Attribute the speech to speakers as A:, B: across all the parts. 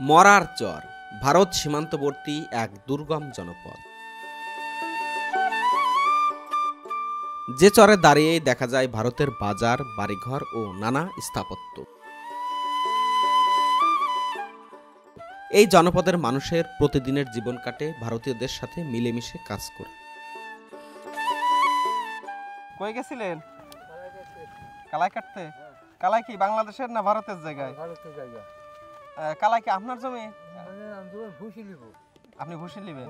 A: মরার চর ভারত সীমান্তবর্তী এক দুর্গম জনপদ। যে চরে দাঁড়িয়েই দেখা যায় ভারতের বাজার, বাড়িঘর ও নানা স্থাপত্য। এই জনপদের মানুষের প্রতিদিনের জীবন কাটে ভারতীয়দের সাথে মিলেমিশে কাজ করে।
B: কই গেছিলেন? কালাই কাটতে। কালাই কি বাংলাদেশের না ভারতের জায়গায়?
C: ভারতের জায়গা।
B: কালাই কি আপনার জমি?
C: আমি ভুসি নিব।
B: আপনি ভুসি নেবেন?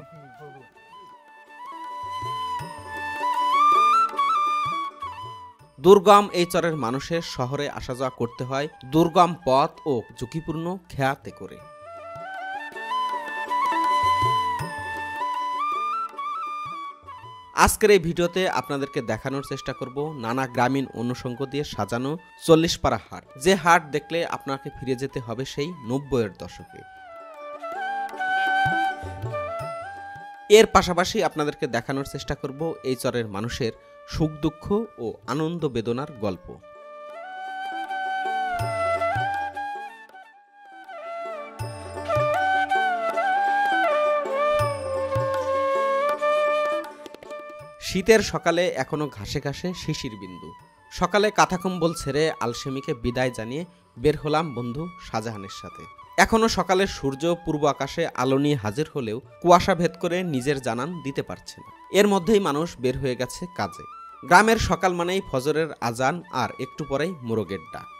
A: দুর্গম এই চরের মানুষের শহরে আসা যাওয়া করতে হয় দুর্গম পথ ও ঝুঁকিপূর্ণ খেয়াতে করে। আজকের এই ভিডিওতে আপনাদেরকে দেখানোর চেষ্টা করব নানা গ্রামীণ অনুষঙ্গ দিয়ে সাজানো 40 পারা হাট, যে হাট দেখলে আপনাকে ফিরে যেতে হবে সেই 90-এর দশকে। এর পাশাপাশি আপনাদেরকে দেখানোর চেষ্টা করব এই চরের মানুষের সুখ দুঃখ ও আনন্দ বেদনার গল্প। শীতের সকালে এখনো ঘাসে ঘাসে শিশির বিন্দু। সকালে কাঁথা কম্বল ছেড়ে আলসেমিকে বিদায় জানিয়ে বের হলাম বন্ধু শাহজাহানের সাথে। এখনো সকালের সূর্য পূর্ব আকাশে আলো নিয়ে হাজির হলেও কুয়াশা ভেদ করে নিজের জানান দিতে পারছে না। এর মধ্যেই মানুষ বের হয়ে গেছে কাজে। গ্রামের সকাল মানেই ফজরের আজান আর একটু পরেই মোরগের ডাক।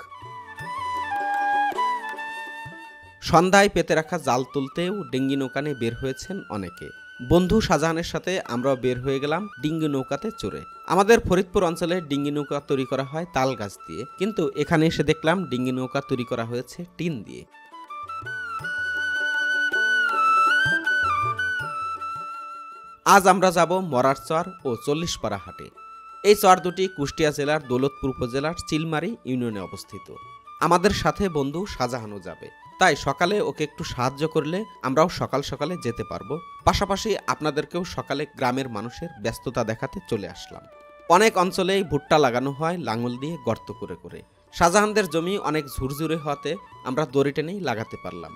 A: সন্ধ্যায় পেতে রাখা জাল তুলতেও ডিঙ্গি নৌকা নিয়ে বের হয়েছেন অনেকে। বন্ধু শাহজাহানের সাথে আমরাও বের হয়ে গেলাম ডিঙ্গি নৌকাতে চড়ে। আমাদের ফরিদপুর অঞ্চলে ডিঙ্গি নৌকা তৈরি করা হয় তাল গাছ দিয়ে, কিন্তু এখানে এসে দেখলাম ডিঙ্গি নৌকা তৈরি করা হয়েছে টিন দিয়ে। আজ আমরা যাব মরার চর ও 40 পারা হাটে। এই চর দুটি কুষ্টিয়া জেলার দৌলতপুর উপজেলার চিলমারি ইউনিয়নে অবস্থিত। আমাদের সাথে বন্ধু শাহজাহানও যাবে, তাই সকালে ওকে একটু সাহায্য করলে আমরাও সকাল সকালে যেতে পারবো। পাশাপাশি আপনাদেরকেও সকালে গ্রামের মানুষের ব্যস্ততা দেখাতে চলে আসলাম। অনেক অঞ্চলেই ভুট্টা লাগানো হয় লাঙল দিয়ে গর্ত করে করে। শাহজাহানদের জমি অনেক ঝুরঝুরে হওয়াতে আমরা দড়ি টেনেই লাগাতে পারলাম।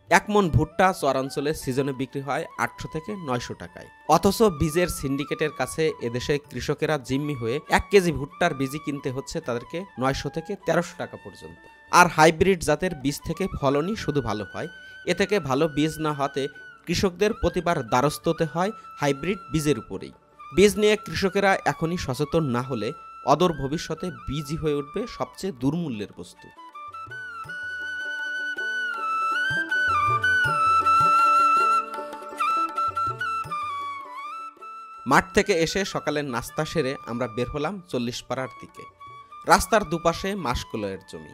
A: 1 মণ ভুট্টা চরাঞ্চলে সিজনে বিক্রি হয় 800 থেকে 900 টাকায়। অথচ বীজের সিন্ডিকেটের কাছে এদেশে কৃষকেরা জিম্মি হয়ে 1 কেজি ভুট্টার বীজই কিনতে হচ্ছে তাদেরকে 900 থেকে 1300 টাকা পর্যন্ত। আর হাইব্রিড জাতের বীজ থেকে ফলনই শুধু ভালো হয়। এ থেকে ভালো বীজ না হতে কৃষকদের প্রতিবার দ্বারস্থ হতে হয় হাইব্রিড বীজের উপরেই। বীজ নিয়ে কৃষকেরা এখনই সচেতন না হলে অদূর ভবিষ্যতে বীজই হয়ে উঠবে সবচেয়ে দুর্মূল্যের বস্তু। মাঠ থেকে এসে সকালের নাস্তা সেরে আমরা বের হলাম 40 পাড়ার দিকে। রাস্তার দুপাশে মাসকলাইয়ের জমি।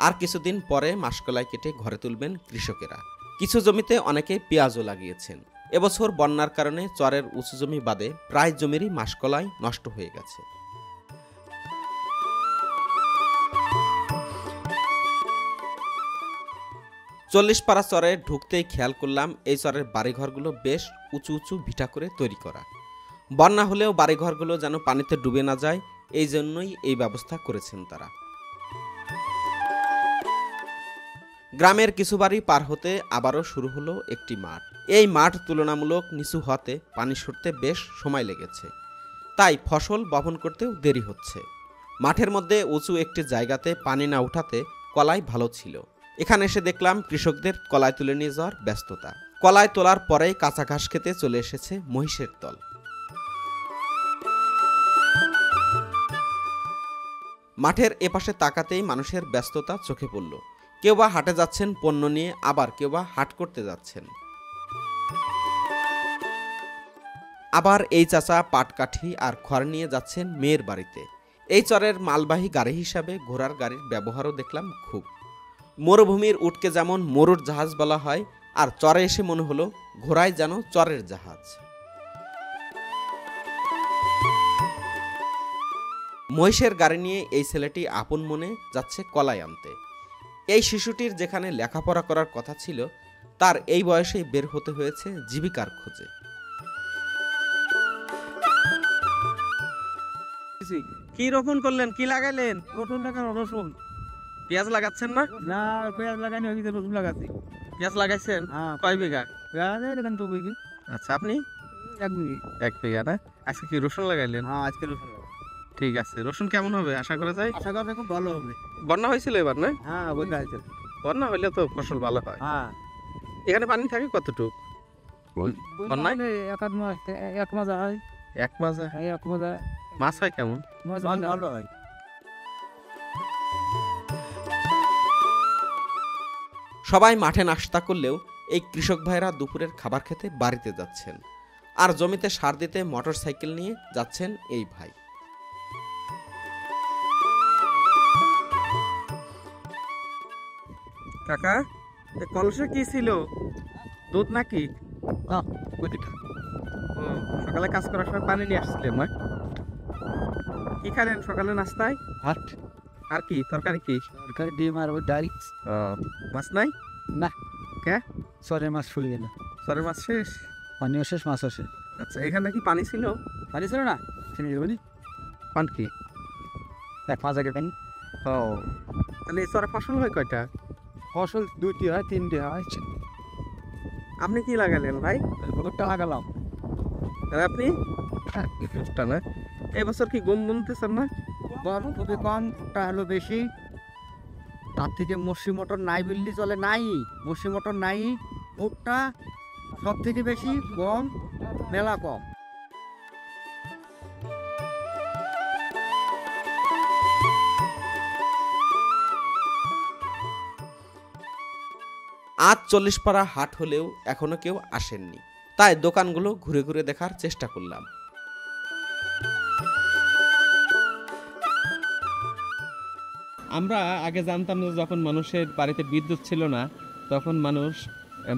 A: আর কিছুদিন পরে মাসকলাই কেটে ঘরে তুলবেন কৃষকেরা। কিছু জমিতে অনেকে পেঁয়াজও লাগিয়েছেন। এবছর বন্যার কারণে চরের উঁচু জমি বাদে প্রায় জমিরই মাসকলাই নষ্ট হয়ে গেছে। চল্লিশ পাড়া চরে ঢুকতেই খেয়াল করলাম এই চরের বাড়িঘরগুলো বেশ উঁচু উঁচু ভিটা করে তৈরি করা। বন্যা হলেও বাড়িঘরগুলো যেন পানিতে ডুবে না যায়, এই জন্যই এই ব্যবস্থা করেছেন তারা। গ্রামের কিছু বাড়ি পার হতে আবারও শুরু হলো একটি মাঠ। এই মাঠ তুলনামূলক নিচু হতে পানি সরতে বেশ সময় লেগেছে, তাই ফসল বপন করতেও দেরি হচ্ছে। মাঠের মধ্যে উঁচু একটি জায়গাতে পানি না উঠাতে কলাই ভালো ছিল। এখানে এসে দেখলাম কৃষকদের কলাই তুলে নিয়ে যাওয়ার ব্যস্ততা। কলাই তোলার পরেই কাঁচা ঘাস খেতে চলে এসেছে মহিষের দল। মাঠের এপাশে তাকাতেই মানুষের ব্যস্ততা চোখে পড়ল। কেউ বা হাটে যাচ্ছেন পণ্য নিয়ে, আবার কেউ বা হাট করতে যাচ্ছেন। আবার এই চাচা পাটকাঠি আর খড় নিয়ে যাচ্ছেন মেয়ের বাড়িতে। এই চরের মালবাহী গাড়ি হিসাবে ঘোড়ার গাড়ির ব্যবহারও দেখলাম খুব। মরুভূমির উটকে যেমন মরুর জাহাজ বলা হয়, আর চরে এসে মনে হলো ঘোড়ায় যেন চরের জাহাজ। মহিষের গাড়ি নিয়ে এই ছেলেটি আপন মনে যাচ্ছে কলাই আনতে। এই শিশুটির যেখানে লেখাপড়া করার কথা ছিল, তার এই বয়সেই বের হতে হয়েছে জীবিকার খোঁজে।
B: কি রোপণ করলেন, কি লাগাইলেন?
C: রসুন লাগানো, রসুন।
B: পেঁয়াজ লাগাচ্ছেন না?
C: না পেঁয়াজ লাগানি হয়েছে রসুন লাগাচ্ছি।
B: পেঁয়াজ লাগাইছেন
C: হ্যাঁ
B: কয় বিঘা?
C: পেঁয়াজ এখান তো বুঝি
B: আচ্ছা, আপনি
C: 1 বিঘি।
B: 1 বিঘা না? আজকে কি রসুন লাগাইলেন?
C: হ্যাঁ আজকে রসুন লাগাবো।
B: ঠিক আছে, রসুন কেমন হবে আশা করা যায়?
C: আশা করি খুব ভালো হবে।
B: বন্যা হয়েছিল এবার না?
C: হ্যাঁ বন্যা হয়েছে।
B: বন্যা হইলে তো ফসল ভালো হয়।
C: হ্যাঁ
B: এখানে পানি থাকে কতটুক? বন্যায়?
C: বন্যা এক আধ মাস 1 মাস হয়।
B: 1 মাস?
C: হ্যাঁ 1 মাস হয়।
B: মাছ হয় কেমন?
C: মাছ ভালো হয়।
A: সবাই মাঠে নাস্তা করলেও এই কৃষক ভাইরা দুপুরের খাবার খেতে বাড়িতে যাচ্ছেন, আর জমিতে সার দিতে মোটর সাইকেল নিয়ে যাচ্ছেন এই ভাই।
B: কাকা, এ কলসে কি ছিল? দুধ নাকি?
C: না ওইটা
B: ও, সকালে কাজ করার সময় পানি নিয়ে আসছিলেন না? কি খাইলেন সকালে নাস্তায়?
C: ভাত
B: আর কি তরকারি কি?
C: তরকারি ডিম আর ওই ডাল।
B: মাছ নাই?
C: না
B: কে?
C: সরে মাছ ফুলে গেল।
B: সরের মাছ শেষ?
C: পানিও শেষ মাছও শেষ।
B: আচ্ছা, এখানে কি পানি ছিল?
C: পানি ছিল না চিনি দেবো নি
B: পান কি?
C: 1 মাস আগে পানি।
B: ও, তাহলে এই চরে ফসল হয় কয়টা?
C: ফসল 2টি হয় 3টি হয়।
B: আপনি কি লাগালেন ভাই?
C: ওটা লাগালাম।
B: আর আপনি? একটা না? এই বছর কি গম বুনতেছেন না?
C: গরম খুবই কম, ওটা হলো বেশি। তার থেকে মসি মটর নাই বললে চলে, নাই মসি মটর নাই। ভুট্টা সব থেকে বেশি, গম মেলা কম।
A: আজ 40 পাড়া হাট হলেও এখনো কেউ আসেননি, তাই দোকানগুলো ঘুরে ঘুরে দেখার চেষ্টা করলাম।
B: আমরা আগে জানতাম যে যখন মানুষের বাড়িতে বিদ্যুৎ ছিল না, তখন মানুষ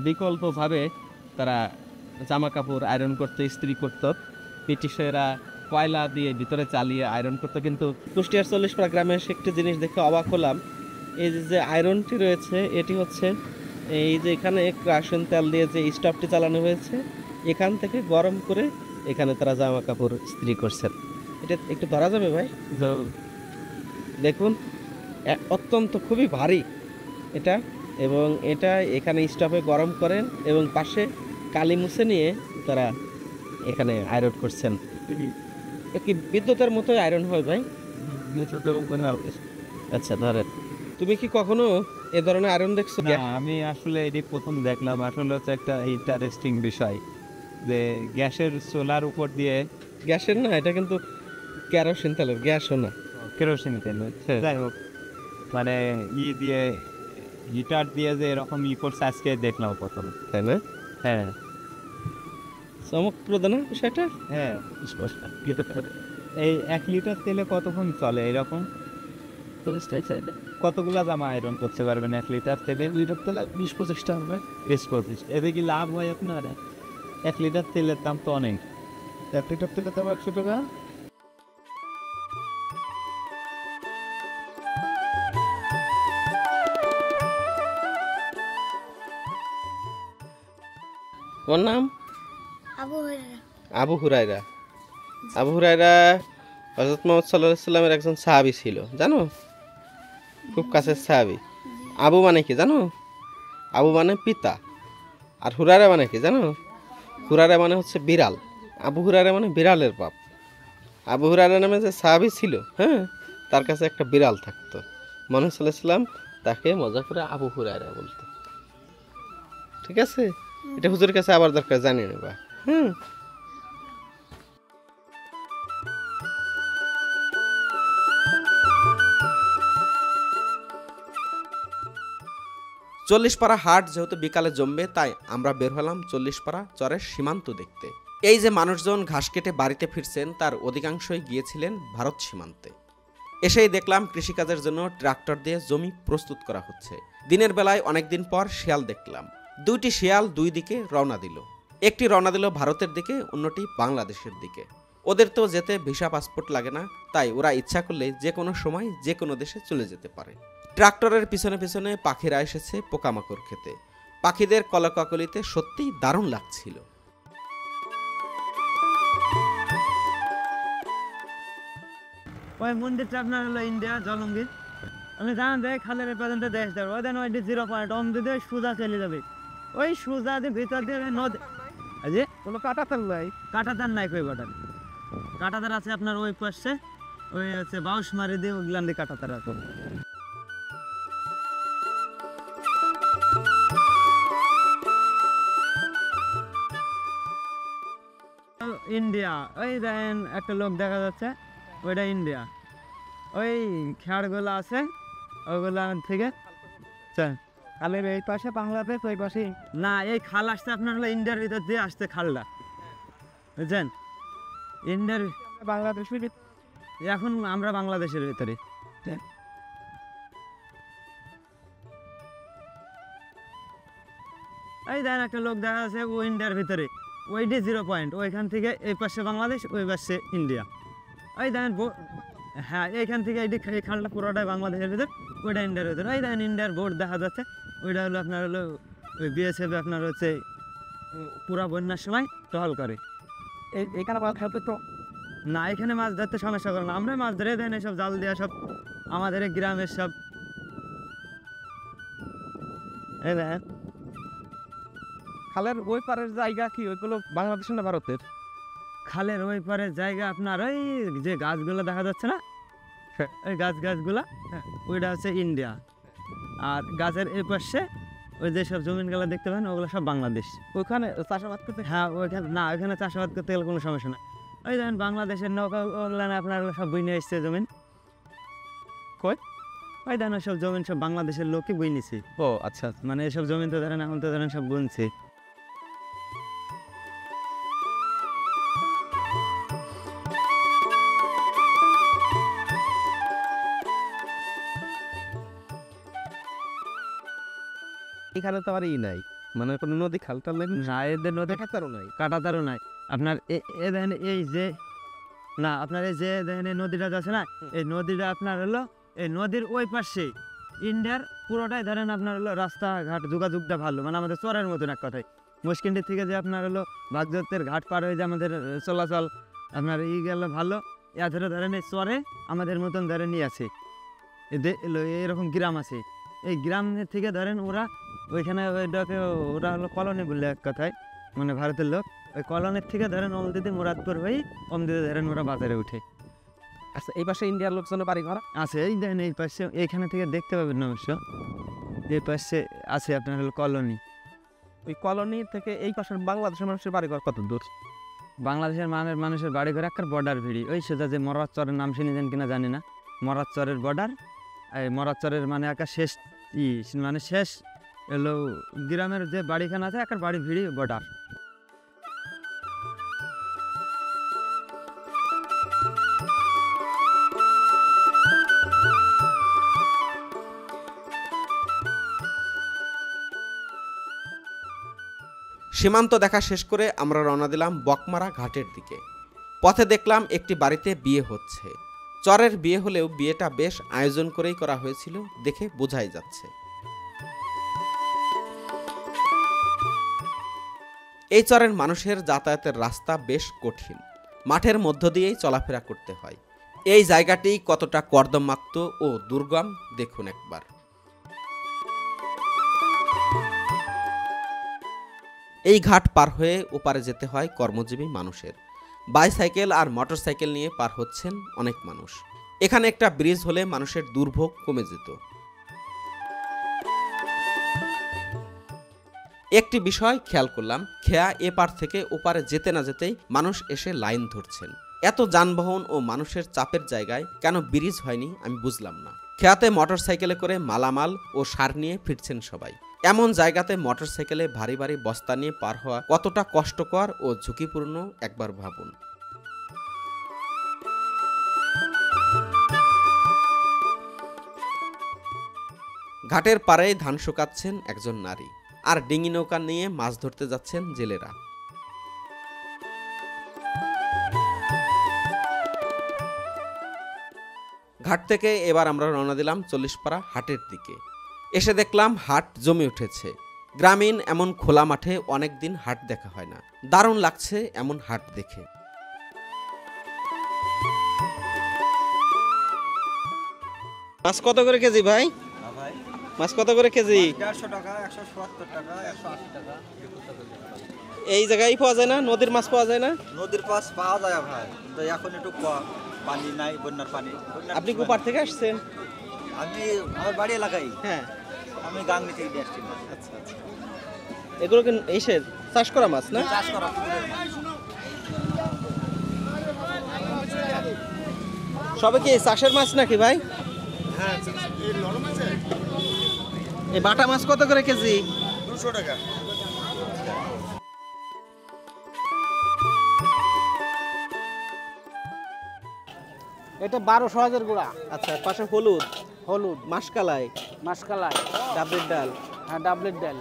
B: বিকল্পভাবে তারা জামা কাপড় আয়রন করতে, ইস্ত্রি করত। ব্রিটিশেরা কয়লা দিয়ে ভিতরে চালিয়ে আয়রন করতো। কিন্তু কুষ্টিয়ার 40 পাড়া গ্রামে এসে একটি জিনিস দেখে অবাক হলাম। এই যে আয়রনটি রয়েছে, এটি হচ্ছে এই যে এখানে কেরোসিন তেল দিয়ে যে স্টোভটি চালানো হয়েছে, এখান থেকে গরম করে এখানে তারা জামা কাপড় ইস্ত্রি করছেন। এটা একটু ধরা যাবে ভাই? দেখুন, অত্যন্ত খুবই ভারী এটা, এবং এটা এখানে স্টোভে গরম করেন এবং পাশে কালি মুছে নিয়ে তারা এখানে আয়রন করছেন। কি বিদ্যুতের মতোই আয়রন হয় ভাই? আচ্ছা, ধরেন, তুমি কি কখনো এ ধরনের আয়রন দেখছো?
D: না, আমি আসলে এটি প্রথম দেখলাম। আসলে হচ্ছে একটা ইন্টারেস্টিং বিষয় যে গ্যাসের চুলার উপর দিয়ে,
B: গ্যাসের না, এটা কিন্তু কেরোসিন তেলের, গ্যাসও না।
D: কেরোসিন তেল হচ্ছে, যাই হোক, মানে দিয়ে হিটার দিয়ে যে এরকম করছে আজকে দেখলাম প্রথম,
B: তাই না?
D: হ্যাঁ
B: চমকপ্রদ না বিষয়টা?
D: হ্যাঁ। এই 1 লিটার তেলে কতক্ষণ চলে এরকম? কতগুলা জামা আয়রন করতে পারবেন 1 লিটার তেলে? 1 লিটার তেলে 20-25টা হবে। 20-25, এতে কি লাভ হয় আপনার? 1 লিটার তেলের দাম তো অনেক। 1 লিটার তেলের দাম 100 টাকা।
B: তোমার নাম?
E: আবু হুরায়রা।
B: আবু হুরায়রা। আবু হুরায়রা হযরত মুহাম্মদ সাল্লাল্লাহু আলাইহি সাল্লামের একজন সাহাবী ছিল, জানো? খুব কাছের সাহাবী। আবু মানে কি জানো? আবু মানে পিতা, আর হুরায়রা মানে কি জানো? হুরায়রা মানে হচ্ছে বিড়াল। আবু হুরায়রা মানে বিড়ালের বাপ। আবু হুরায়রা নামে যে সাহাবী ছিল, হ্যাঁ, তার কাছে একটা বিড়াল থাকতো। মুহাম্মদ সাল্লাল্লাহু আলাইহি সাল্লাম তাকে মজা করে আবু হুরায়রা বলতো। ঠিক আছে, এটা হুজুরের কাছে আবার দরকার জানিয়ে নেবা। হুম।
A: 40 পাড়া হাট যেহেতু বিকালে জমবে, তাই আমরা বের হলাম 40 পাড়া চরের সীমান্ত দেখতে। এই যে মানুষজন ঘাস কেটে বাড়িতে ফিরছেন, তার অধিকাংশই গিয়েছিলেন ভারত সীমান্তে। এসেই দেখলাম কৃষিকাজের জন্য ট্রাক্টর দিয়ে জমি প্রস্তুত করা হচ্ছে। দিনের বেলায় অনেকদিন পর শিয়াল দেখলাম। 2টি শিয়াল 2 দিকে রওনা দিল। একটি রওনা দিল ভারতের দিকে, অন্যটি বাংলাদেশের দিকে। ওদের তো যেতে ভিসা পাসপোর্ট লাগে না, তাই ওরা ইচ্ছা করলে যে কোনো সময় যে কোনো দেশে চলে যেতে পারে। ট্রাক্টরের পিছনে পিছনে পাখিরা এসেছে পোকামাকড় খেতে। পাখিদের কলকাকলিতে সত্যিই দারুণ লাগছিল।
C: ওই মন্দিরটা আপনার হলো ইন্ডিয়া জলঙ্গির। আপনি জানেন যে খালের পর্যন্ত দেশ যাবে ওই দেন ওই 0 পয়েন্ট অম দিয়ে সোজা চলে যাবে ওই সোজা দিয়ে ভিতর দিয়ে নদী যে
B: কোনো কাটাতার নাই।
C: কাঁটাতার নাই কই বাটার কাঁটাতার আছে আপনার ওই পাশে ওই হচ্ছে বাউসমারি দিয়ে ওগুলান দিয়ে কাঁটাতার আছে ইন্ডিয়া ওই দেখেন একটা লোক দেখা যাচ্ছে ওইটা ইন্ডিয়া ওই খেয়ারগুলো আছে ওইগুলো থেকে চল
B: খালের এই পাশে বাংলাদেশ, ওই পাশে
C: না এই খাল আসতে আপনার হলো ইন্ডিয়ার ভিতর দিয়ে আসতে খালটা বুঝছেন ইন্ডিয়ার
B: বাংলাদেশ।
C: এখন আমরা বাংলাদেশের ভিতরে এই দেখেন একটা লোক দেখা যাচ্ছে ও ইন্ডিয়ার ভিতরে ওইটি 0 পয়েন্ট ওইখান থেকে এই পাশে বাংলাদেশ ওই পাশে ইন্ডিয়া ওই দেখেন হ্যাঁ এইখান থেকে এই খালটা পুরোটাই বাংলাদেশের ভিতর ওইটা ইন্ডিয়ার ভিতরে ওই দেখেন ইন্ডিয়ার বোর্ড দেখা যাচ্ছে ওইটা হলো আপনার হলো ওই বিএসএফ আপনার হচ্ছে পুরা বন্যার সময় টহল করে
B: এখানে খেলতে তো
C: না এখানে মাছ ধরতে সমস্যা করে না আমরা মাছ ধরে দেন সব জাল দেওয়া সব আমাদের এই গ্রামের সব এই দেখেন
B: খালের ওই পারের জায়গা কি ওইগুলো বাংলাদেশের না ভারতের?
C: খালের ওই পারের জায়গা আপনার ওই যে গাছগুলো দেখা যাচ্ছে না ওই গাছগুলা ওইটা হচ্ছে ইন্ডিয়া আর গাছের এই পাশে ওই যে সব জমিনগুলো দেখতে পান ওগুলো সব বাংলাদেশ
B: ওখানে চাষাবাদ করতে
C: হ্যাঁ ওইখানে না ওইখানে চাষাবাদ করতে গেলে কোনো সমস্যা না ওই দেখেন বাংলাদেশের নৌকা ওগুলান আপনার সব বই নিয়ে এসছে জমিন
B: কই
C: ওই দেখেন সব জমিন সব বাংলাদেশের লোকই বই নিছে
B: ও আচ্ছা
C: মানে এসব জমিন তো ধরেন এখন তো ধরেন সব গুনছে
B: এখানে তো আর নাই মানে কোনো নদী খালটাল নেই
C: না এদের নদী
B: দেখাতারও নাই।
C: কাটাতারও নাই আপনার এ দেখেন এই যে না আপনার এই যে দেখেন এই নদীটা আছে না এই নদীটা আপনার হলো এই নদীর ওই পাশে ইন্ডিয়ার পুরোটাই ধরেন আপনার হলো রাস্তাঘাট যোগাযোগটা ভালো মানে আমাদের চরের মতন এক কথায় মুশকিলটি থেকে যে আপনার হলো বাগদত্তের ঘাট পার হয়ে যে আমাদের চলাচল আপনার গেল ভালো ধরে ধরেন এই চরে আমাদের মতন ধরেন নিয়ে আছে এরকম গ্রাম আছে এই গ্রাম থেকে ধরেন ওরা ওইখানে ওইটাকে ওরা হলো কলোনি বললে এক কথায় মানে ভারতের লোক ওই কলোনির থেকে ধরেন অমদিতে মুরাদপুর হয়ে অমদিতে ধরেন ওরা বাজারে উঠে
B: আচ্ছা এই পাশে ইন্ডিয়ার লোকজনের বাড়ি ঘর
C: আছে এই দেখেন এই পাশে এইখানে থেকে দেখতে পাবেন না অবশ্য এই পাশে আছে আপনার হলো কলোনি
B: ওই কলোনি থেকে এই পাশের বাংলাদেশের মানুষের বাড়ি ঘর কত দূর?
C: বাংলাদেশের মানুষের বাড়ি ঘরে একটা বর্ডার ভিড়ি ওই সোজা যে মরার চরের নাম শুনেছেন কিনা জানি না মরার চরের বর্ডার এই মরার চরের মানে একটা শেষ মানে শেষ এলো গ্রামের যে বাড়িখানা আছে একটা বাড়ি ভিড়ি বর্ডার
A: সীমান্ত দেখা শেষ করে আমরা রওনা দিলাম বকমারা ঘাটের দিকে। পথে দেখলাম একটি বাড়িতে বিয়ে হচ্ছে। চরের বিয়ে হলেও বিয়েটা বেশ আয়োজন করেই করা হয়েছিল, দেখে বোঝাই যাচ্ছে। এই চরের মানুষের যাতায়াতের রাস্তা বেশ কঠিন, মাঠের মধ্য দিয়েই চলাফেরা করতে হয়। এই জায়গাটি কতটা কর্দমাক্ত ও দুর্গম দেখুন একবার। এই ঘাট পার হয়ে ওপারে যেতে হয় কর্মজীবী মানুষের। বাইসাইকেল আর মোটরসাইকেল নিয়ে পার হচ্ছেন অনেক মানুষ। এখানে একটা ব্রিজ হলে মানুষের দুর্ভোগ কমে যেত। একটি বিষয় খেয়াল করলাম, খেয়া এপার থেকে ওপারে যেতে না যেতেই মানুষ এসে লাইন ধরছেন। এত যানবাহন ও মানুষের চাপের জায়গায় কেন ব্রিজ হয়নি আমি বুঝলাম না। খেয়াতে মোটরসাইকেলে করে মালামাল ও সার নিয়ে ফিরছেন সবাই। এমন জায়গাতে মোটরসাইকেলে ভারী ভারী বস্তা নিয়ে পার হওয়া কতটা কষ্টকর ও ঝুঁকিপূর্ণ একবার ভাবুন। ঘাটের পাড়েই ধান শুকাচ্ছেন একজন নারী, আর ডিঙি নৌকা নিয়ে মাছ ধরতে যাচ্ছেন জেলেরা। ঘাট থেকে এবার আমরা রওনা দিলাম 40পাড়া হাটের দিকে। এসে দেখলাম হাট জমে উঠেছে। গ্রামীণ এমন খোলা মাঠে অনেকদিন হাট দেখা হয় না। দারুণ লাগছে এমন হাট দেখে।
B: মাছ কত করে কেজি ভাই?
C: ভাই
B: মাছ কত করে কেজি?
C: 150 টাকা, 170 টাকা, 180 টাকা।
B: এই জায়গায় পাওয়া যায় না? নদীর মাছ পাওয়া যায় না?
C: নদীর পাশ পাওয়া যায় ভাই, তো এখন একটু কম, পানি নাই, বন্যার পানি।
B: আপনি কোপার থেকে আসছেন?
C: আমি আমার বাড়ি এলাকায়,
B: হ্যাঁ।
C: আমি গাংনি থেকে দিয়ে আসছি।
B: আচ্ছা আচ্ছা। এগুলো কি এসের চাষ করা মাছ না?
C: চাষ করা পুকুরের মাছ।
B: সবে কি চাষের মাছ নাকি ভাই? এই বাটা মাছ কত করে কেজি?
C: 200 টাকা।
F: এটা 1200 গুড়া,
B: আচ্ছা, পাশে হলুদ,
F: হলুদ,
B: মাসকালাই,
F: মাসকালাই,
B: ডাবের ডাল,
F: হ্যাঁ ডাবলের ডাল।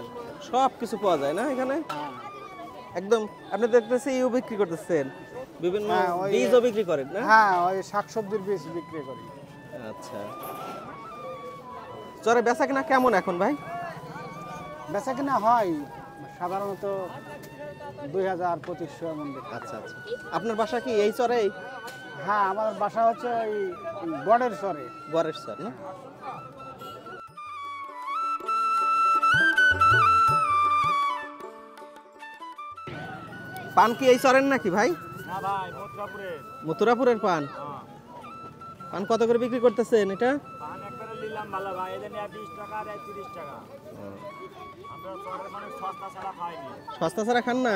B: সব কিছু পাওয়া যায় না এখানে?
F: হ্যাঁ
B: একদম। আপনি দেখতেছি ইউ বিক্রি করতেছেন, বিভিন্ন
F: হ্যাঁ, ওই-
B: বীজও বিক্রি করেন না?
F: হ্যাঁ ওই শাকসবজির বীজ বিক্রি করি।
B: আচ্ছা। চরে বেচা কিনা কেমন এখন ভাই?
F: বেচা কিনা হয় সাধারণত 2000-2500 এমন বিক্রি।
B: আচ্ছা আচ্ছা। আপনার বাসা কি এই চরেই?
F: হ্যাঁ আমার বাসা হচ্ছে ওই গড়ের চরে।
B: গড়ের চর না? পান কি এই চরেন নাকি ভাই?
F: না ভাই মথুরাপুরে।
B: মথুরাপুরের পান? পান কত করে বিক্রি করতেছেন এটা?
F: পান একবারে নিলাম ভালো ভাই, এটা নিয়ে 20 টাকা আর 30 টাকা। আমরা চরের মানুষ সস্তা ছাড়া খাইনি।
B: সস্তা ছাড়া খান না?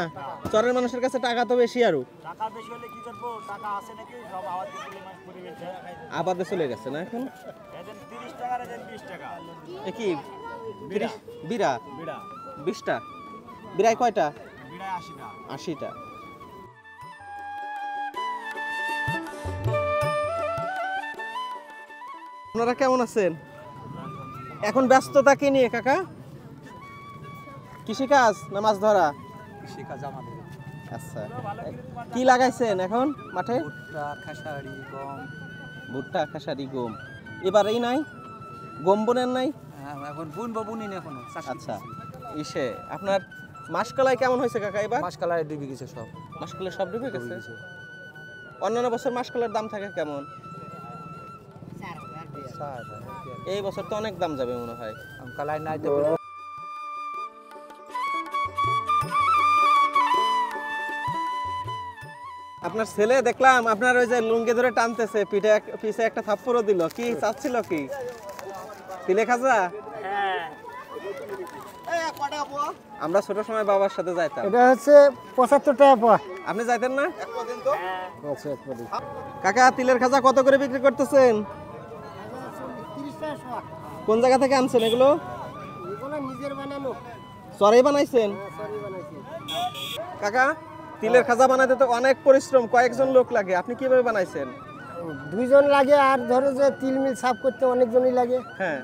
B: চরের মানুষের কাছে টাকা তো বেশি আরো।
F: টাকা বেশি হলে কি করবো, টাকা আছে নাকি সব আওয়াজ দিতে মাছ পড়ে গেছে।
B: আবাদে চলে গেছে না এখন?
F: এদের 30 টাকা আর এদের 20 টাকা।
B: এ কি বিড়া?
F: বিড়া
B: 20টা? বিড়ায় কয়টা?
F: বিড়ায় 80 টাকা।
B: 80টা। আপনারা কেমন আছেন? এখন ব্যস্ততা কি নিয়ে কাকা? কৃষিকাজ না মাছ ধরা?
C: কৃষিকাজ আমাদের।
B: আচ্ছা। কি লাগাইছেন এখন মাঠে?
C: ভুট্টা, খেসারি, গম।
B: ভুট্টা, খেসারি, গম। এবারেই নাই? গম বোনেন নাই?
C: এখন বুনবো, বুনি না এখনো।
B: আচ্ছা। ইসে আপনার মাসকলাই কেমন হয়েছে কাকা এবার?
C: মাসকালায় ডুবে গেছে সব।
B: মাসকলাই সব ডুবে গেছে? অন্যান্য বছর মাসকলাইয়ের দাম থাকে কেমন? এই বছর তো অনেক দাম যাবে মনে হয়।
C: কালাই নাই তো।
B: আপনার ছেলে দেখলাম আপনার ওই যে লুঙ্গি ধরে টানতেছে, পিছে একটা থাপ্পড়ও দিল। কি চাচ্ছিল কি? তিলে খাজা? আমরা ছোট সময় বাবার সাথে যাইতাম।
F: এটা হচ্ছে 75 টাকা পোয়া।
B: আপনি যাইতেন না?
F: আচ্ছা একবারে।
B: কাকা তিলের খাজা কত করে বিক্রি করতেছেন?
F: 30 টাকা শোয়া।
B: কোন জায়গা থেকে আনছেন এগুলো?
F: এগুলো নিজের বানানো।
B: চরেই বানাইছেন?
F: সরি বানাইছি।
B: কাকা তিলের খাজা বানাতে তো অনেক পরিশ্রম, কয়েকজন লোক লাগে। আপনি কিভাবে বানাইছেন?
F: দুইজন লাগে, আর ধরো যে তিল মিল সাফ করতে অনেকজনই লাগে।
B: হ্যাঁ।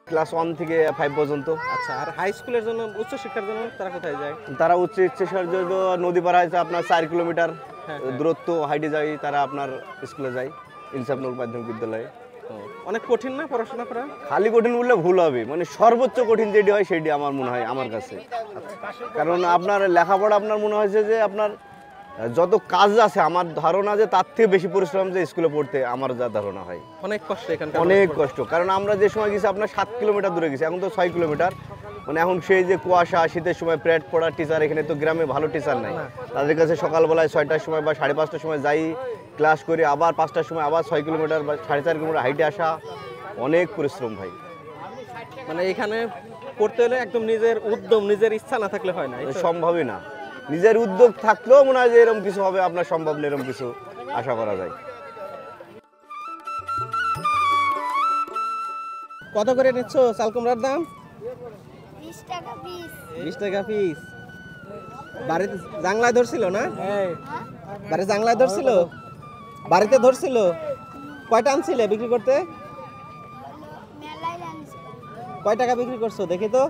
G: ক্লাস 1 থেকে 5 পর্যন্ত।
B: আচ্ছা, আর হাই স্কুলের জন্য, উচ্চ শিক্ষার জন্য তারা কোথায় যায়?
G: তারা উচ্চ শিক্ষার জন্য নদী পার আছে আপনার 4 কিলোমিটার
B: হ্যাঁ,
G: দূরত্ব হাইটে যায়, তারা আপনার স্কুলে যায়, ইনসাফ নূর মাধ্যমিক বিদ্যালয়ে।
B: অনেক কঠিন না পড়াশোনা করা?
G: খালি কঠিন বললে ভুল হবে, মানে সর্বোচ্চ কঠিন যেটি হয় সেটি আমার মনে হয় আমার কাছে। কারণ আপনার লেখাপড়া আপনার মনে হয়েছে যে আপনার যত কাজ আছে, আমার ধারণা যে তার থেকে বেশি পরিশ্রম যে স্কুলে পড়তে আমার যা ধারণা হয়।
B: অনেক কষ্ট এখানে,
G: অনেক কষ্ট। কারণ আমরা যে সময় গেছি আপনার 7 কিলোমিটার দূরে গেছি, এখন তো 6 কিলোমিটার। মানে এখন সেই যে কুয়াশা, শীতের সময় প্যাড পড়ার টিচার, এখানে তো গ্রামে ভালো টিচার নাই। তাদের কাছে সকালবেলায় 6টার সময় বা 5:30টার সময় যাই, ক্লাস করি, আবার 5টার সময় আবার 6 কিলোমিটার বা 4.5 কিলোমিটার হাইটে আসা, অনেক পরিশ্রম ভাই।
B: মানে এখানে পড়তে হলে একদম নিজের উদ্যম, নিজের ইচ্ছা না থাকলে হয় না। এই তো?
G: সম্ভবই না। নিজের উদ্যোগ থাকলেও মনে হয় যে এরকম কিছু হবে, আপনার সম্ভব না এরকম কিছু আশা করা যায়।
B: কত করে নিচ্ছ চাল কুমড়ার দাম?
E: 20 টাকা পিস।
B: 20 টাকা পিস। বাড়িতে জাংলায় ধরছিল না? বাড়ি জাংলায় ধরছিল? বাড়িতে ধরছিল? কয়টা আনছিলে বিক্রি করতে?
E: মেলায় আনছে
B: কয় টাকা বিক্রি করছো দেখি তো?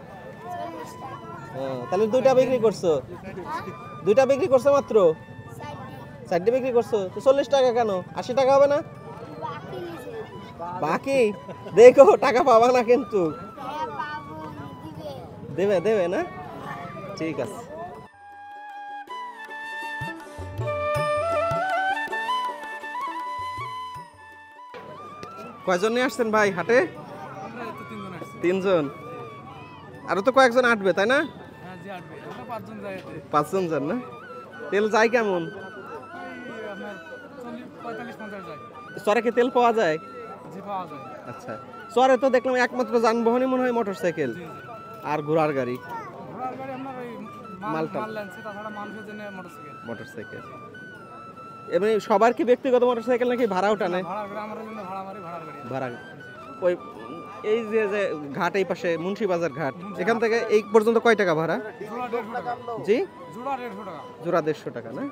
E: 40 টাকা।
B: তাহলে 2টা বিক্রি করছো? 2টা বিক্রি করছো মাত্র? 4টে বিক্রি করছো তো 40 টাকা কেন? 80 টাকা হবে না?
E: বাকি নিছে।
B: বাকি দেখো, টাকা পাবা না কিন্তু।
E: হ্যাঁ পাবো, দিবে।
B: দেবে দেবে না? ঠিক আছে। কয়জন নিয়ে আসছেন ভাই হাটে? তিনজন। আরো তো কয়েকজন আটবে তাই না? 5জন যান না? তেল যায় কেমন? চরে কি তেল পাওয়া যায়? আচ্ছা, চরে তো দেখলাম একমাত্র যানবাহনই মনে হয় মোটরসাইকেল আর ঘোড়ার গাড়ি, মালটা মোটরসাইকেল। এমনি সবার কি ব্যক্তিগত মোটরসাইকেল নাকি ভাড়াও টানে? ভাড়া। ওই এই যে যে ঘাট এই পাশে মুন্সিবাজার ঘাট, এখান থেকে এই পর্যন্ত কয় টাকা ভাড়া? জি, জোড়া 150 টাকা না?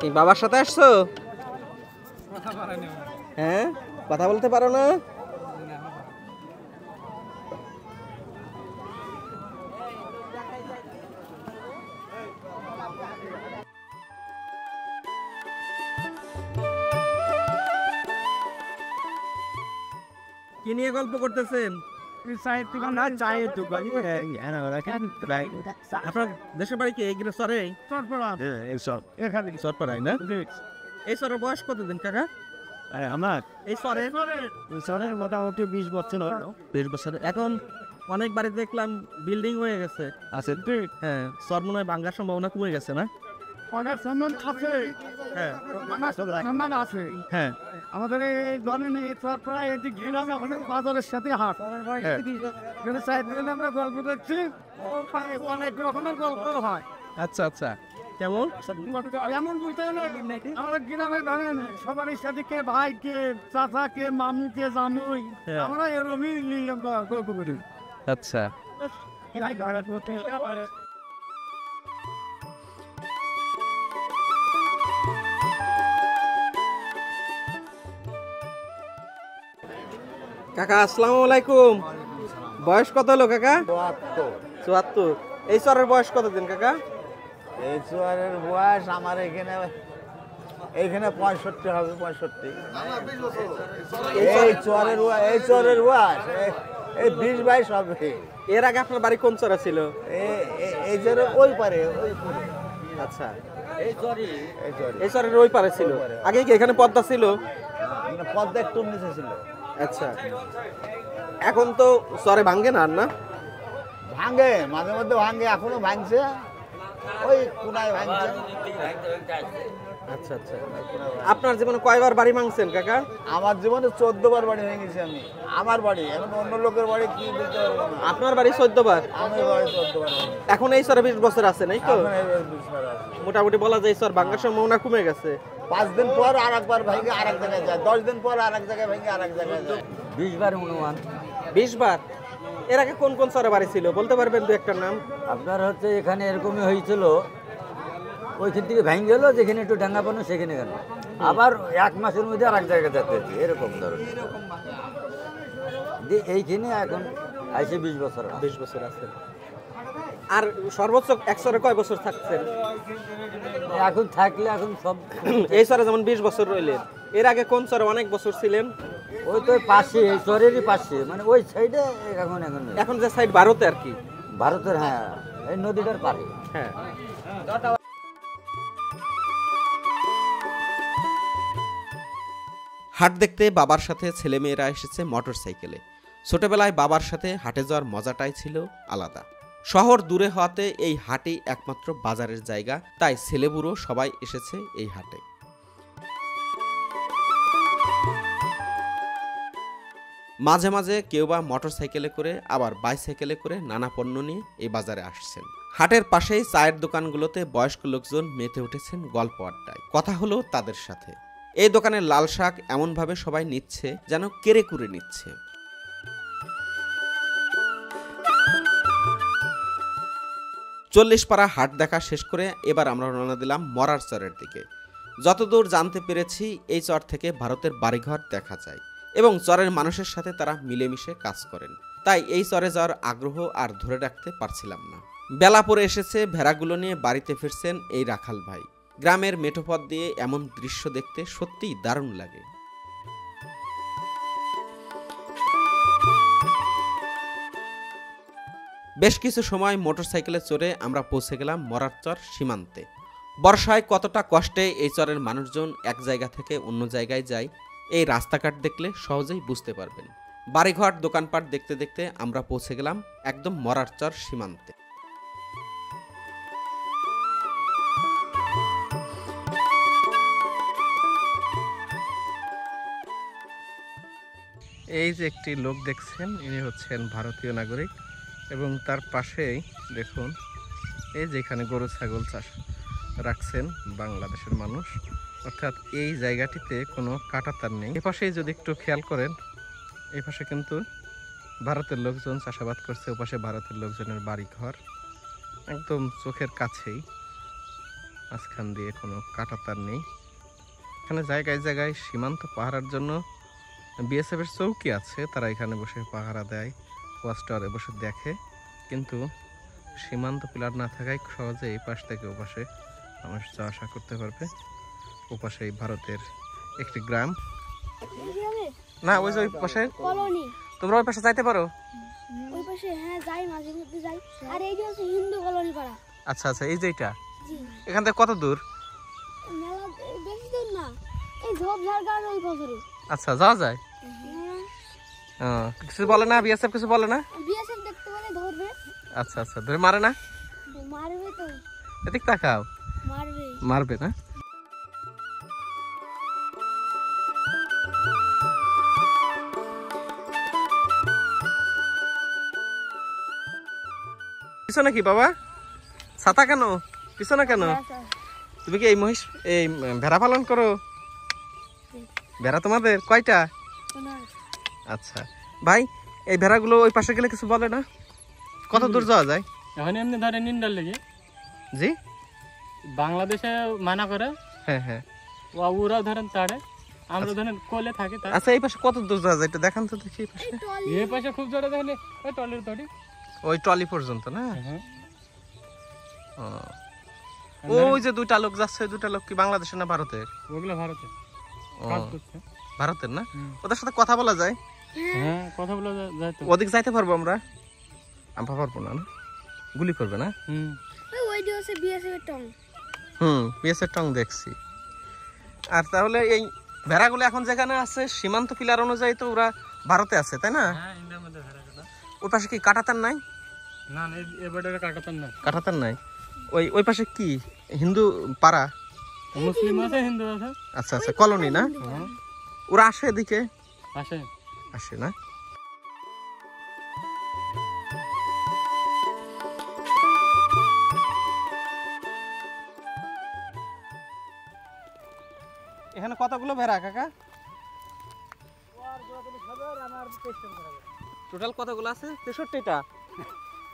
B: এই বাবার সাথে আসছো? হ্যাঁ, কথা বলতে পারো না? কি নিয়ে গল্প করতেছেন? আপনার দেশের বাড়ি কি এইগুলো চরে? চরপাড়ায় না? এই চরের বয়স কতদিন কাকা?
C: আমার
B: এই চরে
C: চরের মোটামুটি 20 বছর হলো।
B: 20 বছর। এখন অনেক বাড়ি দেখলাম বিল্ডিং হয়ে গেছে।
C: আছে
B: হ্যাঁ, চর মনে হয় ভাঙ্গার সম্ভাবনা কমে গেছে না?
C: অনেক সম্মান আছে।
B: হ্যাঁ
C: সম্মান আছে।
B: হ্যাঁ।
C: আমাদের এই ধরেন এই প্রায় এটি ঘিরে আমাদের বাজারের সাথে হাট। এখানে সাইডে আমরা গল্প দেখছি, অনেক রকমের গল্প হয়।
B: আচ্ছা আচ্ছা, কেমন?
C: এমন বুঝতে হলো আমাদের গ্রামে ধরেন সবার সাথে কে ভাই, কে চাচা, কে মামু, কে জানুই, আমরা এরকমই গল্প করি।
B: আচ্ছা, কাকা আসসালামু আলাইকুম। বয়স কত হলো কাকা? 74। এই চরের বয়স কতদিন কাকা?
H: এই চুয়ারের বয়স আমার এখানে 65 হবে, 65। এই চরের বয়স এই 20-22 হবে।
B: এর আগে আপনার বাড়ি কোন চরে ছিল?
H: এই চরে ওই পারে,
B: আচ্ছা,
H: এই চরে
B: এই চরের ওই পারে ছিল। আগে কি এখানে পদ্মা ছিল?
H: পদ্মা একটু নিচে ছিল।
B: আচ্ছা, এখন তো চরে ভাঙ্গে না আর না?
H: ভাঙে, মাঝে মধ্যে ভাঙে, এখনো ভাঙছে, ওই কোনায় ভাঙছে।
B: আচ্ছা আচ্ছা, আপনার জীবনে কয়বার বাড়ি ভাঙছেন কাকা?
H: আমার জীবনে 14 বার বাড়ি ভেঙেছি আমি। আমার বাড়ি, এখন অন্য লোকের বাড়ি কি বলতে পারবো না।
B: আপনার বাড়ি 14 বার?
H: আমার বাড়ি 14 বার ভেঙেছি।
B: এখন এই চরে 20 বছর আছে নাই তো?
H: এখন এই 20 বার আছে।
B: মোটামুটি বলা যায় চর ভাঙ্গার সম্ভাবনা কমে গেছে।
H: 5 দিন পর আর একবার ভেঙে আরেক জায়গায় যায়, 10 দিন পর আরেক জায়গায় ভেঙে আরেক জায়গায় যায়।
C: 20 বার অনুমান।
B: 20 বার? এর আগে কোন কোন চরে বাড়ি ছিল বলতে পারবেন দু একটা নাম?
I: আপনার হচ্ছে এখানে এরকমই হয়েছিল, ওইখান থেকে ভেঙে গেল, যেখানে একটু ডাঙ্গা পানো সেখানে গেল, আবার 1 মাসের মধ্যে আর এক জায়গায় যেতে হচ্ছে, এরকম ধরনের। এইখানে এখন আইসে 20 বছর।
B: 20 বছর আছে। আর সর্বোচ্চ এক চরে কয় বছর থাকছেন?
I: এখন থাকলে এখন সব
B: এই চরে যেমন 20 বছর রইলেন, এর আগে কোন চরে অনেক বছর ছিলেন?
I: ওই তো পাশে, এই চরেরই পাশে, মানে ওই সাইডে। এখন
B: যে সাইড ভারতে আর কি,
I: ভারতের, হ্যাঁ, এই নদীটার পারে।
B: হ্যাঁ। হাট দেখতে বাবার সাথে ছেলেমেয়েরা এসেছে মোটরসাইকেলে। ছোটবেলায় বাবার সাথে হাটে যাওয়ার মজাটাই ছিল আলাদা। শহর দূরে হওয়াতে এই হাটই একমাত্র বাজারের জায়গা, তাই ছেলেবুড়ো সবাই এসেছে এই হাটে। মাঝে মাঝে কেউ বা মোটরসাইকেলে করে, আবার বাইসাইকেলে করে নানা পণ্য নিয়ে এই বাজারে আসছেন। হাটের পাশেই চায়ের দোকানগুলোতে বয়স্ক লোকজন মেতে উঠেছেন গল্প আড্ডায়। কথা হলো তাদের সাথে। এই দোকানের লাল শাক এমনভাবে সবাই নিচ্ছে যেন কেড়ে কুড়ে নিচ্ছে। চল্লিশপাড়া হাট দেখা শেষ করে এবার আমরা রওনা দিলাম মরার চরের দিকে। যতদূর জানতে পেরেছি এই চর থেকে ভারতের বাড়িঘর দেখা যায় এবং চরের মানুষের সাথে তারা মিলেমিশে কাজ করেন। তাই এই চরে যাওয়ার আগ্রহ আর ধরে রাখতে পারছিলাম না। বেলা পড়ে এসেছে, ভেড়াগুলো নিয়ে বাড়িতে ফিরছেন এই রাখাল ভাই। গ্রামের মেঠোপথ দিয়ে এমন দৃশ্য দেখতে সত্যিই দারুণ লাগে। বেশ কিছু সময় মোটরসাইকেলে চড়ে আমরা পৌঁছে গেলাম মরার চর সীমান্তে। বর্ষায় কতটা কষ্টে এই চরের মানুষজন এক জায়গা থেকে অন্য জায়গায় যায়
A: এই রাস্তাঘাট দেখলে সহজেই বুঝতে পারবেন। বাড়িঘর দোকানপাট দেখতে দেখতে আমরা পৌঁছে গেলাম একদম মরারচর সীমান্তে।
B: এই যে একটি লোক দেখছেন, ইনি হচ্ছেন ভারতীয় নাগরিক এবং তার পাশেই দেখুন এই যে এখানে গরু ছাগল চাষ রাখছেন বাংলাদেশের মানুষ, অর্থাৎ এই জায়গাটিতে কোনো কাঁটাতার নেই। এ পাশেই যদি একটু খেয়াল করেন, এই পাশে কিন্তু ভারতের লোকজন চাষাবাদ করছে, ও পাশে ভারতের লোকজনের বাড়ি ঘর, একদম চোখের কাছেই, মাঝখান দিয়ে কোনো কাঁটাতার নেই। এখানে জায়গায় জায়গায় সীমান্ত পাহারার জন্য বিএসএফ এর চৌকি আছে, তারা এখানে বসে পাহারা দেয়, ওয়াচ টাওয়ারে বসে দেখে, কিন্তু সীমান্ত পিলার না থাকায় সহজে এই পাশ থেকে ও পাশে মানুষ যাওয়া আসা করতে পারবে। ও পাশে ভারতের একটি গ্রাম, না ওই যে ওই পাশে
E: কলোনি,
B: তোমরা ওই পাশে যাইতে পারো?
E: ওই পাশে হ্যাঁ যাই, মাঝে মধ্যে যাই। আর এই যে হচ্ছে হিন্দু কলোনি পাড়া।
B: আচ্ছা আচ্ছা, এই যে এটা
E: জি,
B: এখান থেকে কত দূর?
E: মেলা বেশি দূর না, এই ঝোপঝাড় গাড় ওই বছরে।
B: আচ্ছা, যাওয়া যায়? কিছু বলে না বিএসএফ? কিছু বলে না?
E: বিএসএফ দেখতে পেলে ধরবে।
B: আচ্ছা আচ্ছা, ধরে মারে না?
E: মারবে তো,
B: এদিক তাকাও,
E: মারবে।
B: মারবে না? পিছনে কি বাবা? ছাতা কেন? পিছনে কেন? তুমি কি এই মহিষ এই ভেড়া পালন করো? ভেড়া তোমাদের কয়টা? আচ্ছা ভাই, এই ভেড়াগুলো ওই পাশে গেলে কিছু বলে না? কত দূর যাওয়া যায়?
J: এখন এমনি ধরে নিন্দার লেগে
B: জি,
J: বাংলাদেশে মানা করে,
B: হ্যাঁ হ্যাঁ,
J: ওরাও ধরেন তাড়ে, আমরা ধরেন কোলে থাকি।
B: আচ্ছা, এই পাশে কত দূর যাওয়া যায় একটু দেখান তো দেখি। এই পাশে,
J: এই পাশে খুব জোরে দেখেন ওই টলির তড়ি,
B: ওই ট্রলি পর্যন্ত না?
J: হ্যাঁ।
B: ও, ওই যে দুইটা লোক যাচ্ছে, দুইটা লোক কি বাংলাদেশের না ভারতের?
J: ওগুলো ভারতে
B: ও,
J: কাজ করছে।
B: ভারতের না? ওদের সাথে কথা বলা যায়?
J: হ্যাঁ, কথা বলা যায় তো।
B: ওদিক যাইতে পারবো আমরা? আমরা পারবো না, না? গুলি করবে না?
E: ওই যে হচ্ছে বিএসএফ এর টং।
B: পিএসের টং দেখছি। আর তাহলে এই ভেড়াগুলো এখন যেখানে আছে সীমান্ত পিলার অনুযায়ী তো ওরা ভারতে আছে, তাই না?
J: হ্যাঁ, ইন্ডিয়ার মধ্যে ভেড়াগুলো।
B: ওই পাশে কি কাঁটাতার নাই?
J: না না, এবারে কাটাতার না।
B: কাঁটাতার নাই? ওই পাশে কি হিন্দু পাড়া?
J: মুসলিম আছে, হিন্দু আছে।
B: আচ্ছা আচ্ছা, কলোনি না? ওরা আসে এদিকে?
J: আসে
B: আসে না? এখানে কতগুলো ভেড়া কাকা? টোটাল কতগুলো আছে? 63টা?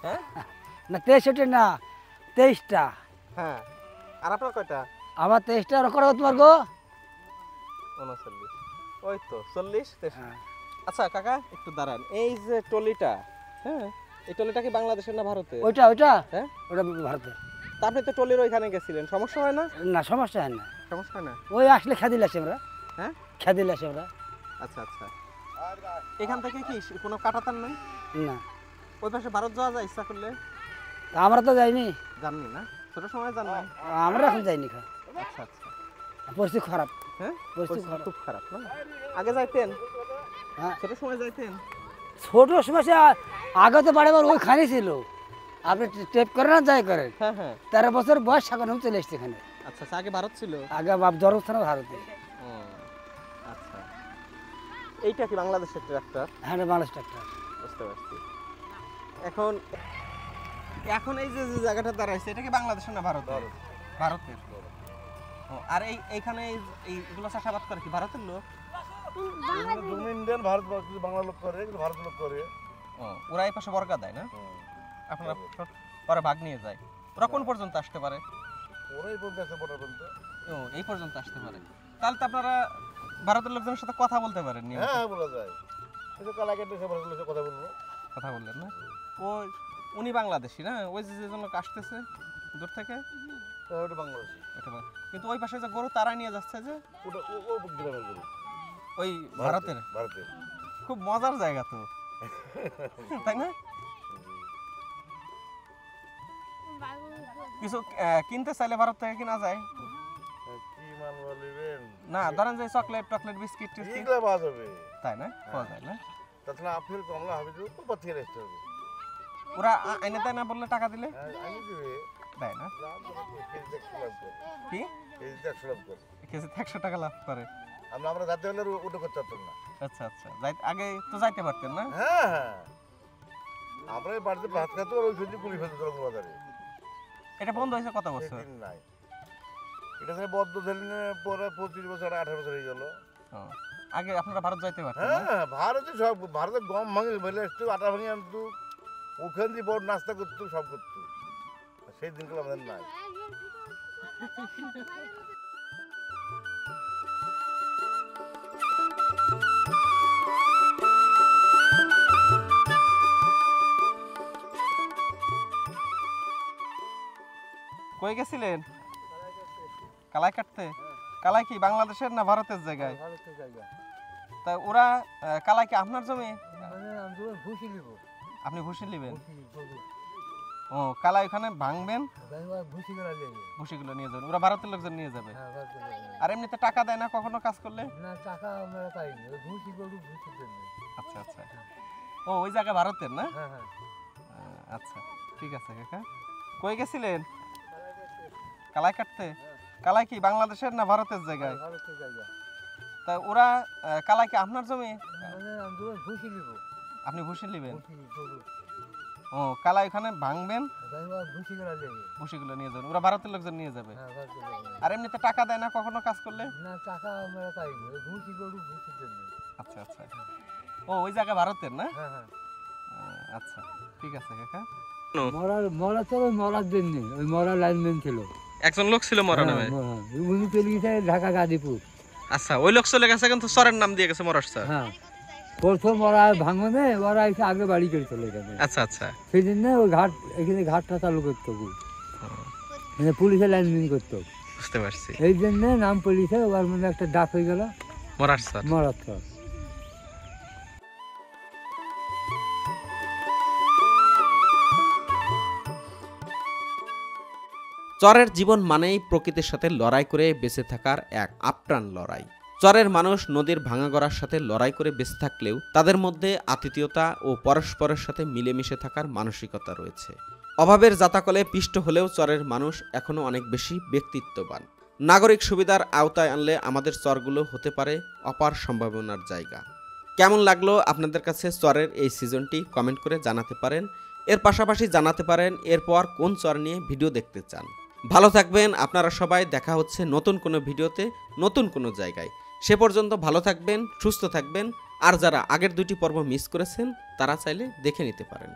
B: হ্যাঁ
C: না 63 না, 23টা।
B: হ্যাঁ, আর আপনার কয়টা?
C: আবার 23টা করো তোমার গো।
B: 39, ওই তো 40, 63। আচ্ছা কাকা একটু দাঁড়ান, এই যে টলিটা, হ্যাঁ, এই টলিটা কি বাংলাদেশের না ভারতের?
C: ওইটা
B: হ্যাঁ,
C: ওটা ভারতের।
B: তা আপনি তো টলির ওইখানে গেছিলেন, সমস্যা হয় না?
C: না, সমস্যা হয় না।
B: সমস্যা হয় না?
C: ওই আসলে খেদিল আসে আমরা।
B: হ্যাঁ,
C: খেদিল আসে আমরা।
B: আচ্ছা আচ্ছা, এখান থেকে কি কোনো কাটাতার নাই?
C: না,
B: ওই পাশে ভারত যাওয়া যায় ইচ্ছা করলে?
C: তা আমরা তো যাইনি,
B: জাননি না, ছোট সময় জান না?
C: আমরা এখন যাইনি।
B: আচ্ছা আচ্ছা,
C: পরিস্থিতি খারাপ।
B: হ্যাঁ,
C: পরিস্থিতি খারাপ,
B: খুব খারাপ না? আগে যাইতেন?
C: হ্যাঁ,
B: ছোট সময় যাইতেন?
C: ছোট সময় আগে তো বাড়িবার ওইখানে ছিল। আপনি টেপ করেন না যাই করেন,
B: হ্যাঁ হ্যাঁ।
C: 13 বছর বয়স এখন চলে এসছে এখানে।
B: আচ্ছা আচ্ছা, আগে ভারত ছিল?
C: আগে বাপ জন্মস্থান ভারতে।
B: আচ্ছা, এইটা কি বাংলাদেশের ট্রাক্টর?
C: হ্যাঁ, বাংলাদেশ ট্রাক্টর।
B: বুঝতে পারছি। এখন এখন এই যে জায়গাটা দাঁড়াইছে, এটা কি বাংলাদেশের না ভারতের? ভারতের। আর এইখানে এইগুলো চাষাবাদ করে কি ভারতের লোক?
H: ইন্ডিয়ান ভারত বাংলা লোক করে, ভারত লোক করে।
B: ওরা এই পাশে বর্গা দেয় না? আপনারা পরে ভাগ নিয়ে যায়। ওরা কোন পর্যন্ত আসতে পারে?
H: ওরাই বলতে আছে পর্যন্ত।
B: এই পর্যন্ত আসতে পারে। তাহলে তো আপনারা ভারতের লোকজনের সাথে কথা বলতে পারেন?
H: হ্যাঁ, বলা যায়। কিন্তু কালাকাটি সে ভারতের লোকের কথা বলবো।
B: কথা বললেন না? উনি বাংলাদেশি না? ওই যে লোক আসতেছে দূর থেকে,
H: ওটা বাংলাদেশি।
B: কিন্তু ওই পাশে যে গরু তারা নিয়ে যাচ্ছে যে,
H: ওটা ও গ্রামের গরু।
B: ওই ভারতের। খুব মজার জায়গা তো, তাই না? কিছু কিনতে চাইলে ভারত থেকে কিনা যায়? না ধরেন যে চকলেট টকলেট বিস্কিট টিস্কিট
K: পাওয়া যাবে,
B: তাই না? পাওয়া যায় না?
K: তাছাড়া আপেল কমলা হবে যে কোথা থেকে আসতে হবে?
B: ওরা আইনে দেয় না বললে টাকা দিলে
K: আনি দিবে,
B: দেয় না? কি
K: কেজিতে 100 লাভ করে,
B: কেজিতে 100 টাকা লাভ করে?
K: আমরা যাতে হলে ওটা করতে পারতাম না।
B: আচ্ছা আচ্ছা, আগে তো যাইতে পারতেন না?
K: হ্যাঁ হ্যাঁ, আমরা এই বাড়িতে ভাত খাতে ওই সবজি কুড়ি ফেলতে তোর বাজারে।
B: এটা বন্ধ হয়েছে কত বছর?
K: দিন নাই, এটা থেকে বদ্ধ ছেলে পরে 25 বছর 18 বছর হয়ে গেল।
B: আগে আপনারা ভারত যাইতে পারতেন?
K: হ্যাঁ, ভারতে সব, ভারতে গম ভাঙে ফেলে একটু আটা ভাঙে আনতো, ওখান দিয়ে বড় নাস্তা করতো, সব করতো। সেই দিনগুলো আমাদের নাই।
B: কই গেছিলেন? কালাই কাটতে? কালাই কি বাংলাদেশের না ভারতের জায়গায়?
C: ভারতের জায়গা।
B: তা ওরা কালাই কি আপনার জমি?
C: মানে আমি ভুসি নিব।
B: আপনি ভুসি নেবেন? ও, কালাই ওখানে ভাঙবেন,
C: ভুসিগুলো নিয়ে যাবে।
B: ভুসিগুলো নিয়ে যাবেন, ওরা ভারতের লোকজন নিয়ে যাবে। আর এমনিতে টাকা দেয় না কখনো কাজ করলে?
C: না, টাকা আমরা পাইনি, ওই ভুসি গরু ভুসির জন্য।
B: আচ্ছা আচ্ছা, ও ওই জায়গা ভারতের না?
C: হ্যাঁ হ্যাঁ।
B: আচ্ছা ঠিক আছে কাকা। কই গেছিলেন? কালাই কাটতে? কালাই কি বাংলাদেশের না ভারতের জায়গায়?
C: ভারতের জায়গা।
B: তা ওরা কালাই কি আপনার জমি?
C: মানে আমি ভুসি নিব।
B: আপনি ভুসি নেবেন?
C: গরু।
B: ও, কালাই ওখানে ভাঙবেন,
C: ভুসিগুলো নিয়ে যাবে।
B: ভুসিগুলো নিয়ে যাবেন, ওরা ভারতের লোকজন নিয়ে যাবে।
C: হ্যাঁ, ভারতের লোকজন।
B: আর এমনিতে টাকা দেয় না কখনো কাজ করলে?
C: না, টাকা আমরা পাইনি, ওই ভুসি গরু ভুসির জন্য।
B: আচ্ছা আচ্ছা, ও ওই জায়গা ভারতের না?
C: হ্যাঁ হ্যাঁ।
B: আচ্ছা ঠিক আছে কাকা।
C: মরা তো মরার জন্য, ওই মরা লাইনম্যান ছিল,
B: একজন লোক ছিল মরা নামে?
C: উনি চলে গেছে ঢাকা গাজীপুর।
B: আচ্ছা, ওই লোক চলে গেছে কিন্তু চরের নাম দিয়ে গেছে মরার চর।
C: হ্যাঁ, প্রথম ওরা ভাঙনে ওরা এসে আগে বাড়ি করে চলে গেছে।
B: আচ্ছা আচ্ছা,
C: সেই জন্য ওই ঘাট, এখানে ঘাটটা চালু করতো, মানে পুলিশের লাইনম্যান করতো।
B: বুঝতে পারছি,
C: এই জন্য নাম পুলিশে ওর মধ্যে একটা ডাক হয়ে গেল
B: মরার চর।
C: মরার চর।
A: চরের জীবন মানেই প্রকৃতির সাথে লড়াই করে বেঁচে থাকার এক আপ্রাণ লড়াই। চরের মানুষ নদীর ভাঙাগড়ার সাথে লড়াই করে বেঁচে থাকলেও তাদের মধ্যে আতিথেয়তা ও পরস্পরের সাথে মিলেমিশে থাকার মানসিকতা রয়েছে। অভাবের জাতাকলে পিষ্ট হলেও চরের মানুষ এখনও অনেক বেশি ব্যক্তিত্ববান। নাগরিক সুবিধার আওতায় আনলে আমাদের চরগুলো হতে পারে অপার সম্ভাবনার জায়গা। কেমন লাগলো আপনাদের কাছে চরের এই সিজনটি কমেন্ট করে জানাতে পারেন। এর পাশাপাশি জানাতে পারেন এরপর কোন চর নিয়ে ভিডিও দেখতে চান। ভালো থাকবেন আপনারা সবাই, দেখা হচ্ছে নতুন কোনো ভিডিওতে নতুন কোনো জায়গায়। সে পর্যন্ত ভালো থাকবেন, সুস্থ থাকবেন। আর যারা আগের দুটি পর্ব মিস করেছেন তারা চাইলে দেখে নিতে পারেন।